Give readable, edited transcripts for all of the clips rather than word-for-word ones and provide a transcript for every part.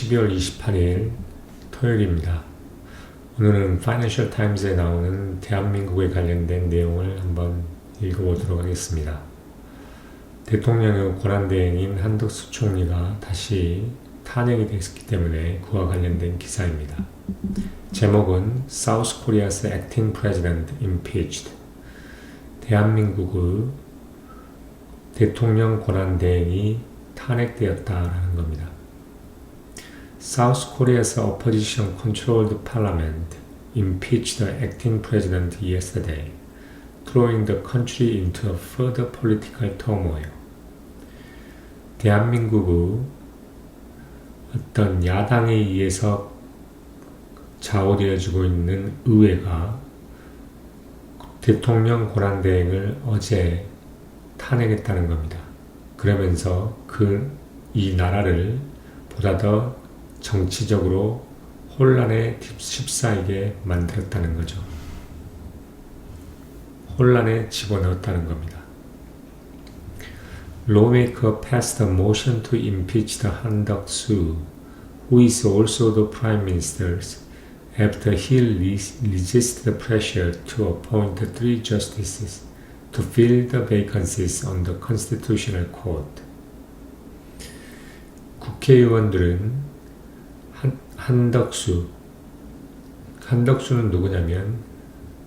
12월 28일 토요일입니다. 오늘은 파이낸셜 타임즈에 나오는 대한민국에 관련된 내용을 한번 읽어보도록 하겠습니다. 대통령의 권한대행인 한덕수 총리가 다시 탄핵이 됐기 때문에 그와 관련된 기사입니다. 제목은 South Korea's Acting President Impeached. 대한민국의 대통령 권한대행이 탄핵되었다라는 겁니다. South Korea's opposition-controlled parliament impeached the acting president yesterday, throwing the country into a further political turmoil. 대한민국의 어떤 야당에 의해서 좌우되어지고 있는 의회가 대통령 권한대행을 어제 탄핵했다는 겁니다. 그러면서 이 나라를 보다 더 정치적으로 혼란에 휩싸이게 만들었다는 거죠. 혼란에 집어넣었다는 겁니다. Lawmaker passed a motion to impeach the Han Duck-soo, who is also the Prime Minister, after he resisted pressure to appoint 3 justices to fill the vacancies on the Constitutional Court. 국회의원들은 한덕수는 누구냐면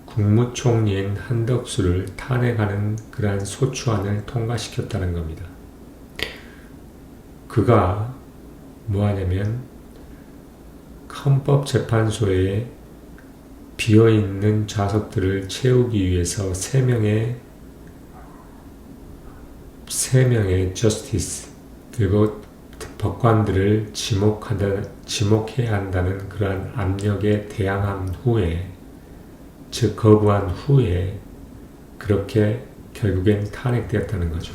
국무총리인 한덕수를 탄핵하는 그러한 소추안을 통과시켰다는 겁니다. 그가 뭐하냐면 헌법재판소에 비어있는 좌석들을 채우기 위해서 3명의 저스티스 그리고 법관들을 지목해야 한다는 그러한 압력에 대항한 후에, 즉 거부한 후에 그렇게 결국엔 탄핵되었다는 거죠.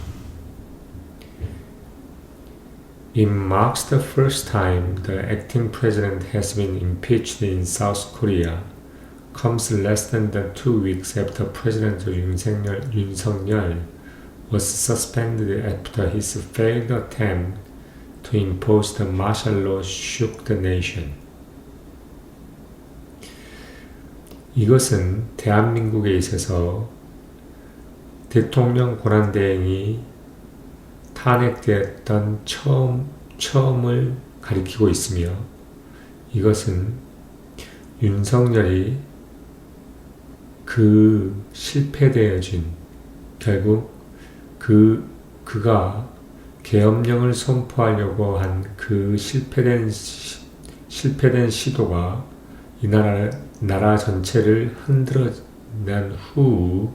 It marks the first time the acting president has been impeached in South Korea. Comes less than 2 weeks after President 윤석열 was suspended after his failed attempt to impose the martial law shook the nation. 이것은 대한민국에 있어서 대통령 권한대행이 탄핵되었던 처음을 가리키고 있으며, 이것은 윤석열이 실패되어진 결국 그가 계엄령을 선포하려고 한 실패된 시도가 이 나라 전체를 흔들어낸 후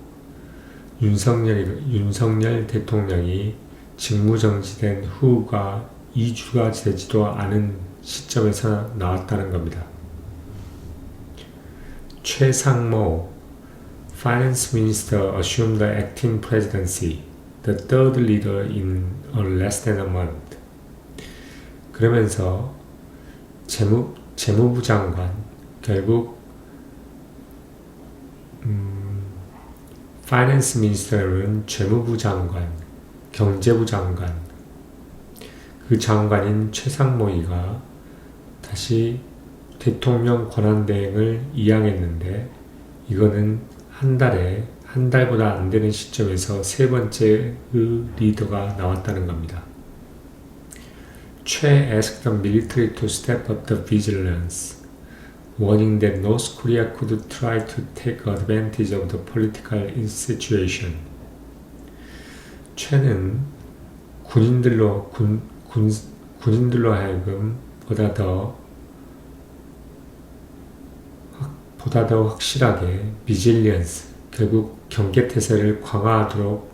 윤석열 대통령이 직무정지된 후가 2주가 되지도 않은 시점에서 나왔다는 겁니다. 최상모 Finance Minister assumed the acting presidency, the third leader in less than a month. 그러면서 재무부 장관, 결국 Finance Minister는 재무부 장관, 경제부 장관, 그 장관인 최상모이가 다시 대통령 권한대행을 이양했는데, 이거는 한 달보다 안 되는 시점에서 3번째의 리더가 나왔다는 겁니다. 최 asked the military to step up the vigilance, warning that North Korea could try to take advantage of the political situation. 최는 군인들로 하여금 보다 더 확실하게 비질리언스, 결국 경계태세를 강화하도록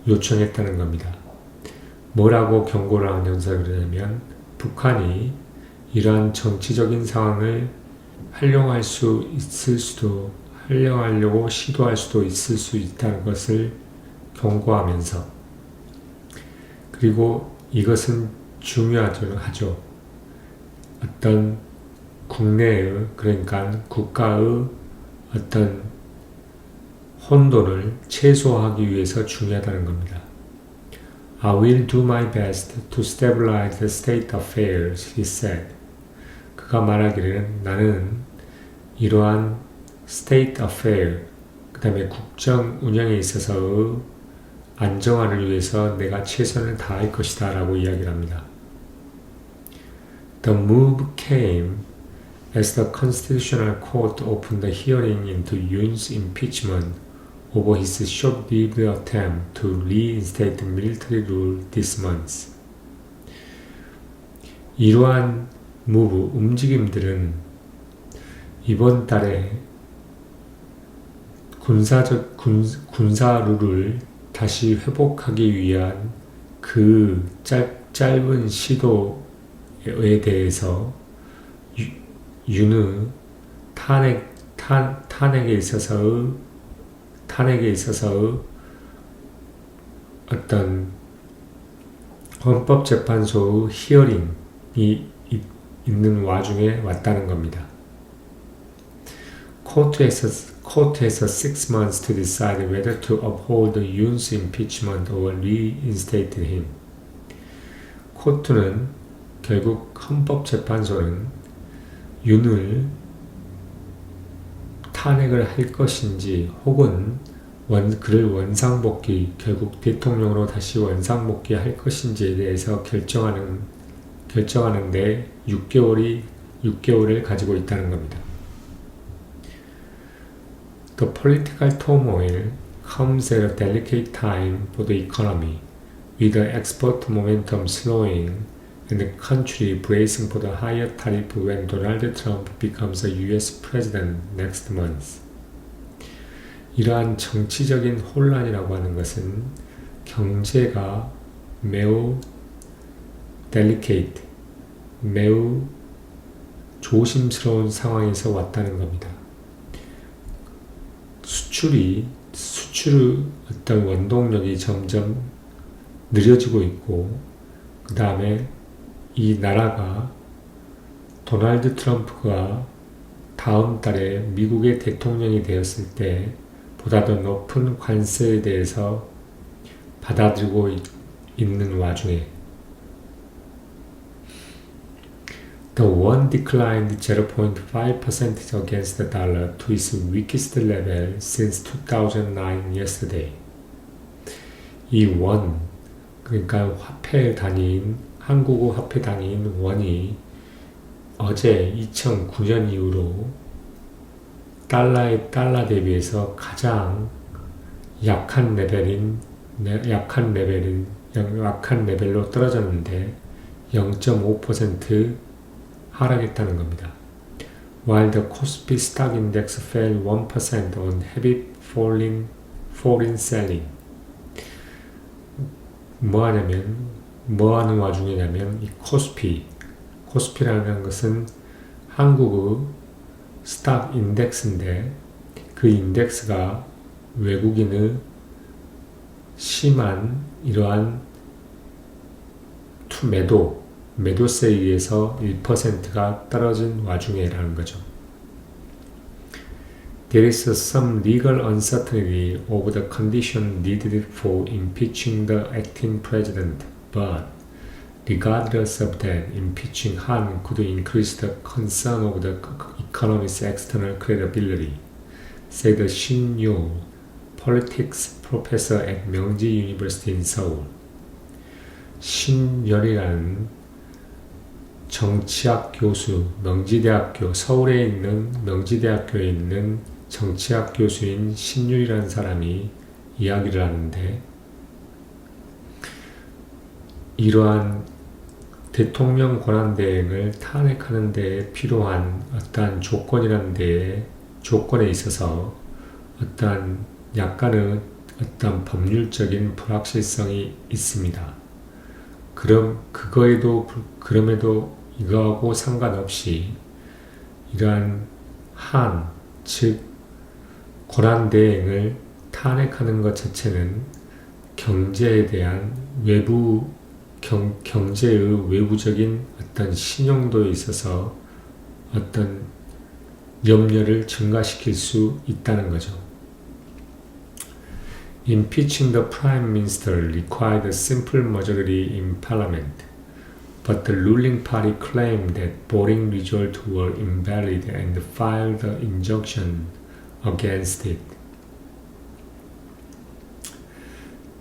요청했다는 겁니다. 뭐라고 경고를 하면서 그러냐면, 북한이 이러한 정치적인 상황을 활용하려고 시도할 수도 있을 수 있다는 것을 경고하면서, 그리고 이것은 중요하죠. 어떤 국내의, 그러니까 국가의 어떤 혼돈을 최소화하기 위해서 중요하다는 겁니다. I will do my best to stabilize the state affairs, he said. 그가 말하기를 나는 이러한 state affair, 그 다음에 국정 운영에 있어서의 안정화를 위해서 내가 최선을 다할 것이다 라고 이야기를 합니다. The move came as the Constitutional Court opened the hearing into Yoon's impeachment over his short-lived attempt to reinstate military rule this month. 이러한 움직임들은 이번 달에 군사룰을 다시 회복하기 위한 그 짧은 시도에 대해서 윤의 탄핵에 있어서의 어떤 헌법재판소의 히어링이 있는 와중에 왔다는 겁니다. 코트에서 6 months to decide whether to uphold Yoon's impeachment or reinstate him. 코트는 결국 헌법재판소는 윤을 탄핵을 할 것인지 혹은 그를 결국 대통령으로 다시 원상복귀할 것인지에 대해서 결정하는데 6개월을 가지고 있다는 겁니다. The political turmoil comes at a delicate time for the economy, with the export momentum slowing and the country bracing for the higher tariff when Donald Trump becomes a U.S. president next month. 이러한 정치적인 혼란이라고 하는 것은 경제가 매우 delicate, 매우 조심스러운 상황에서 왔다는 겁니다. 수출의 어떤 원동력이 점점 느려지고 있고, 그 다음에 이 나라가 도널드 트럼프가 다음 달에 미국의 대통령이 되었을 때 보다 더 높은 관세에 대해서 받아들이고 있는 와중에 The won declined 0.5% against the dollar to its weakest level since 2009 yesterday. 이 원, 그러니까 한국어 화폐 단위인 원이 어제 2009년 이후로 달러 대비해서 가장 약한 레벨로 떨어졌는데 0.5% 하락했다는 겁니다. While the Kospi stock index fell 1% on heavy foreign selling. 뭐 하는 와중이냐면 이 코스피라는 것은 한국의 스탁 인덱스인데 그 인덱스가 외국인의 심한 이러한 매도세에 의해서 1%가 떨어진 와중에라는 거죠. There is some legal uncertainty over the condition needed for impeaching the acting president, but regardless of that, impeaching Han could increase the concern of the economy's external credibility, said Shin Yoo, politics professor at Myungji University in Seoul. 신열이라는 정치학 교수, 서울에 있는 명지대학교에 있는 정치학 교수인 신율이라는 사람이 이야기를 하는데, 이러한 대통령 권한대행을 탄핵하는 데에 필요한 어떠한 조건에 있어서 약간의 어떤 법률적인 불확실성이 있습니다. 그럼에도 이거하고 상관없이 이러한 즉 권한대행을 탄핵하는 것 자체는 경제에 대한 경제의 외부적인 어떤 신용도에 있어서 어떤 염려를 증가시킬 수 있다는 거죠. Impeaching the Prime Minister required a simple majority in Parliament, but the ruling party claimed that voting results were invalid and filed an injunction against it.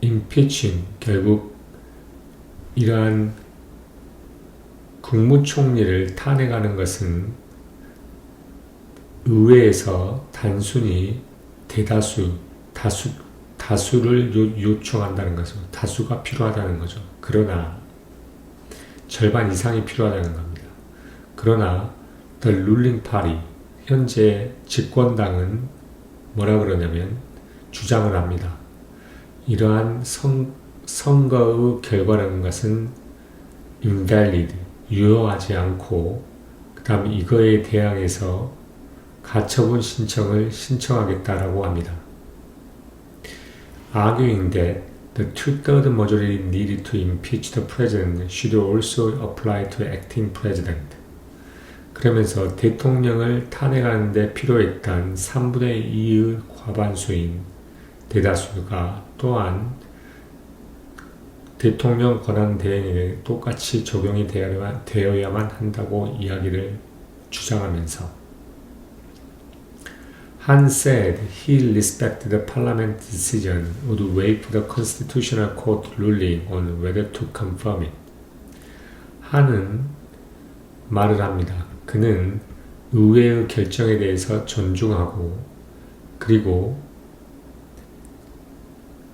Impeaching, 결국 이러한 국무총리를 탄핵하는 것은 의회에서 단순히 다수를 요청한다는 거죠. 다수가 필요하다는 거죠. 그러나 절반 이상이 필요하다는 겁니다. 그러나 the ruling party, 현재 집권당은 뭐라 그러냐면 주장을 합니다. 이러한 선거의 결과라는 것은 invalid, 유효하지 않고 그 다음 이거에 대항해서 가처분 신청을 신청하겠다라고 합니다. Arguing that the two-thirds majority needed to impeach the president should also apply to acting president. 그러면서 대통령을 탄핵하는 데 필요했던 3분의 2의 과반수인 대다수가 또한 대통령 권한 대행에 똑같이 적용이 되어야만 한다고 이야기를 주장하면서 Han said he respected the parliament's decision, would wait for the constitutional court ruling on whether to confirm it. 한은 말을 합니다. 그는 의회의 결정에 대해서 존중하고 그리고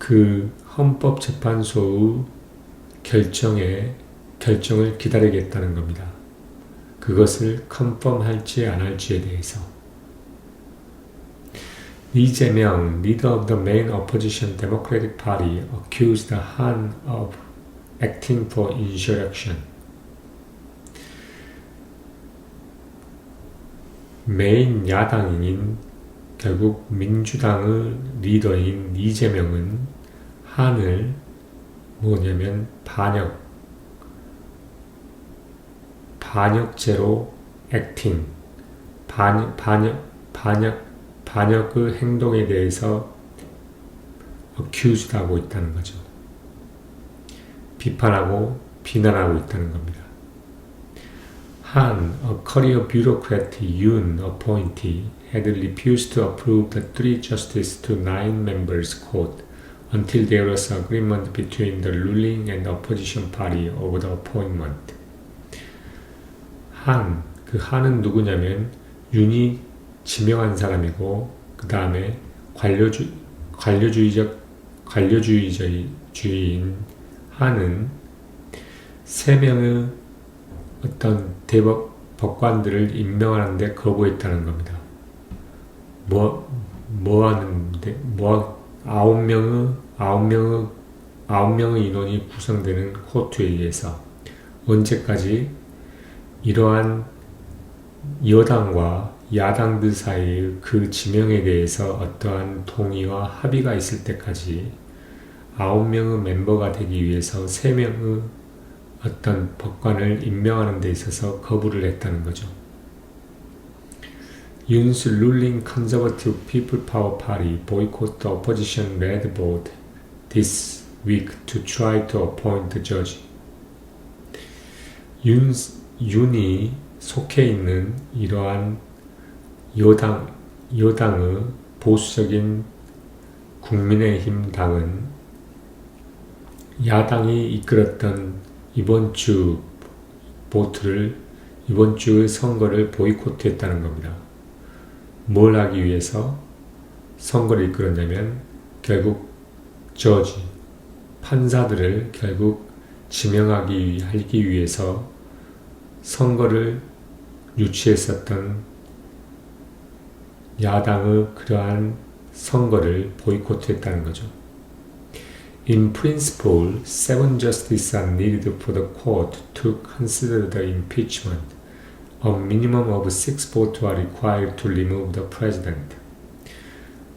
그 헌법재판소의 결정을 기다리겠다는 겁니다. 그것을 컨펌할지 안 할지에 대해서. 이재명, leader of the main opposition Democratic Party, accused Han of acting for insurrection. 메인 야당인 결국 민주당의 리더인 이재명은 한을 뭐냐면 반역죄로 액팅, 반역의 행동에 대해서 accused 하고 있다는 거죠. 비판하고 비난하고 있다는 겁니다. Han, a career bureaucrat Yoon appointee, had refused to approve the 3-justice to 9 members court until there was agreement between the ruling and opposition party over the appointment. 한, 그 한은 누구냐면 윤이 지명한 사람이고 그 다음에 관료주의인 한은 3명의 어떤 대법 법관들을 임명하는데 거부했다는 겁니다. 아홉 명의 인원이 구성되는 코트에 의해서 언제까지 이러한 여당과 야당들 사이의 그 지명에 대해서 어떠한 동의와 합의가 있을 때까지 9명의 멤버가 되기 위해서 3명의 어떤 법관을 임명하는 데 있어서 거부를 했다는 거죠. Yoon's ruling Conservative People Power Party boycotted the opposition Red Vote this week to try to appoint the judge. 윤이 속해 있는 이러한 여당의 보수적인 국민의힘 당은 야당이 이끌었던 이번 주의 선거를 보이콧했다는 겁니다. 뭘 하기 위해서 선거를 이끌었냐면 결국 판사들을 결국 지명하기 위해서 선거를 유치했었던 야당의 그러한 선거를 보이콧했다는 거죠. In principle, 7 justices are needed for the court to consider the impeachment. A minimum of 6 votes are required to remove the president.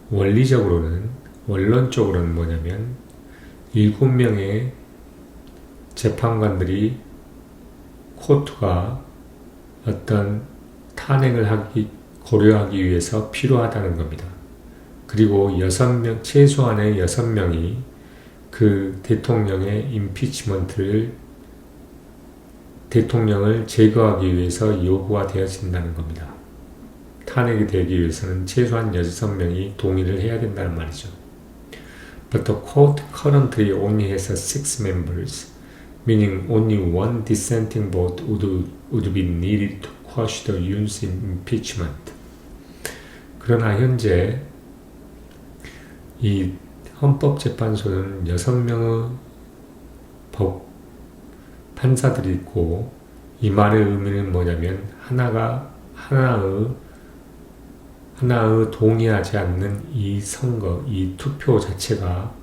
원론적으로는 뭐냐면 7명의 재판관들이 코트가 어떤 탄핵을 고려하기 위해서 필요하다는 겁니다. 그리고 최소한의 6명이 그 대통령을 제거하기 위해서 요구가 되어진다는 겁니다. 탄핵이 되기 위해서는 최소한 6명이 동의를 해야 된다는 말이죠. But the court currently only has 6 members, meaning only one dissenting vote would be needed to quash the Yoon's impeachment. 그러나 현재 이 헌법재판소는 6명의 판사들이 있고, 이 말의 의미는 뭐냐면 하나의 동의하지 않는 이 투표 자체가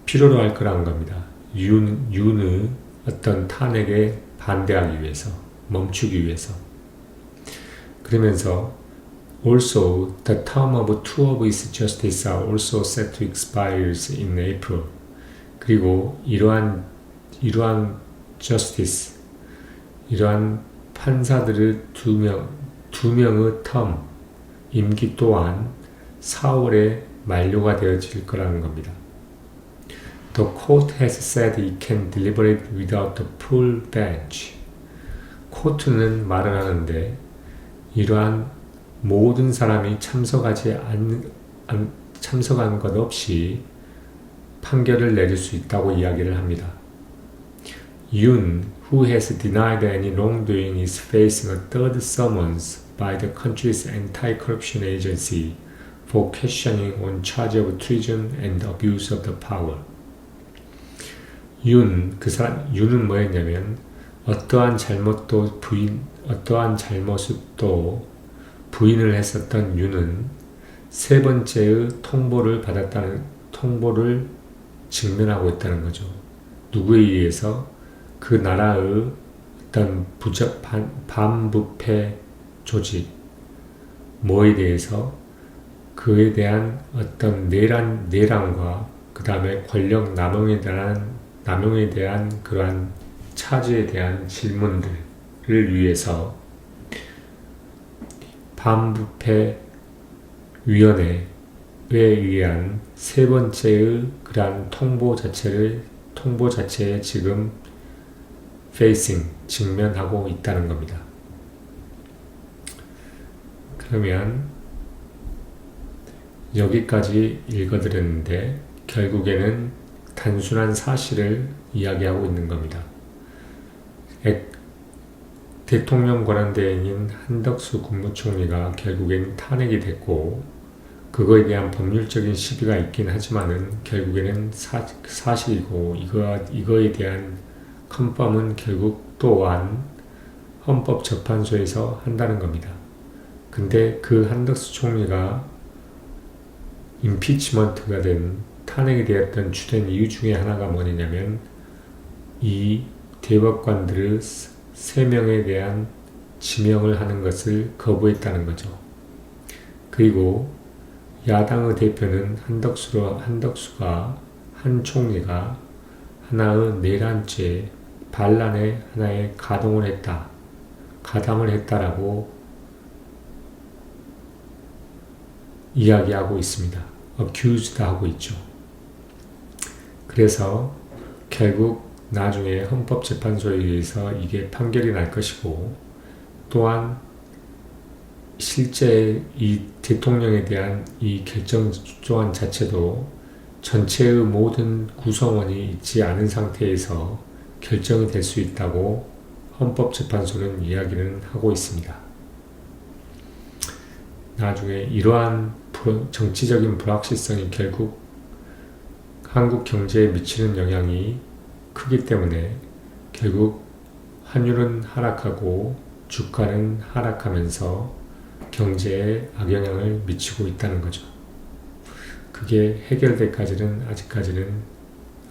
필요로 할 거라는 겁니다. 윤의 어떤 탄핵에 반대하기 위해서, 멈추기 위해서. 그러면서 Also, the term of 2 of its justices are also set to expire in April. 그리고 이러한 판사들의 두 명의 임기 또한 4월에 만료가 되어질 거라는 겁니다. The court has said it can deliberate without the full bench. 코트는 말을 하는데 이러한 모든 사람이 참석한 것 없이 판결을 내릴 수 있다고 이야기를 합니다. Yoon, who has denied any wrongdoing, is facing a third summons by the country's anti-corruption agency for questioning on charge of treason and abuse of the power. 윤은 뭐였냐면 어떠한 잘못도 부인을 했었던 윤은 세 번째의 통보를 직면하고 있다는 거죠. 누구에 의해서? 그 나라의 어떤 반부패 조직, 뭐에 대해서? 그에 대한 어떤 내란과 그 다음에 권력 남용에 대한 그러한 차지에 대한 질문들을 위해서 반부패 위원회에 의한 세 번째의 그러한 통보 자체에 지금 직면하고 있다는 겁니다. 그러면 여기까지 읽어드렸는데 결국에는 단순한 사실을 이야기하고 있는 겁니다. 대통령 권한대행인 한덕수 국무총리가 결국엔 탄핵이 됐고 그거에 대한 법률적인 시비가 있긴 하지만은 결국에는 사실이고 이거에 대한 컨펌은 결국 또한 헌법재판소에서 한다는 겁니다. 근데 그 한덕수 총리가 임피치먼트가 된 탄핵이 되었던 주된 이유 중에 하나가 뭐냐면 이 대법관들의 3명에 대한 지명을 하는 것을 거부했다는 거죠. 그리고 야당의 대표는 한 총리가 하나의 내란죄, 반란의 하나에 가담을 했다라고 이야기하고 있습니다. accused 하고 있죠. 그래서 결국 나중에 헌법재판소에 의해서 이게 판결이 날 것이고 또한 실제 이 대통령에 대한 이 결정 조항 자체도 전체의 모든 구성원이 있지 않은 상태에서 결정이 될 수 있다고 헌법재판소는 이야기는 하고 있습니다. 나중에 이러한 정치적인 불확실성이 결국 한국 경제에 미치는 영향이 크기 때문에 결국 환율은 하락하고 주가는 하락하면서 경제에 악영향을 미치고 있다는 거죠. 그게 해결될까지는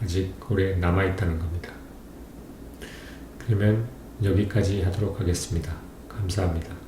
아직 오래 남아있다는 겁니다. 그러면 여기까지 하도록 하겠습니다. 감사합니다.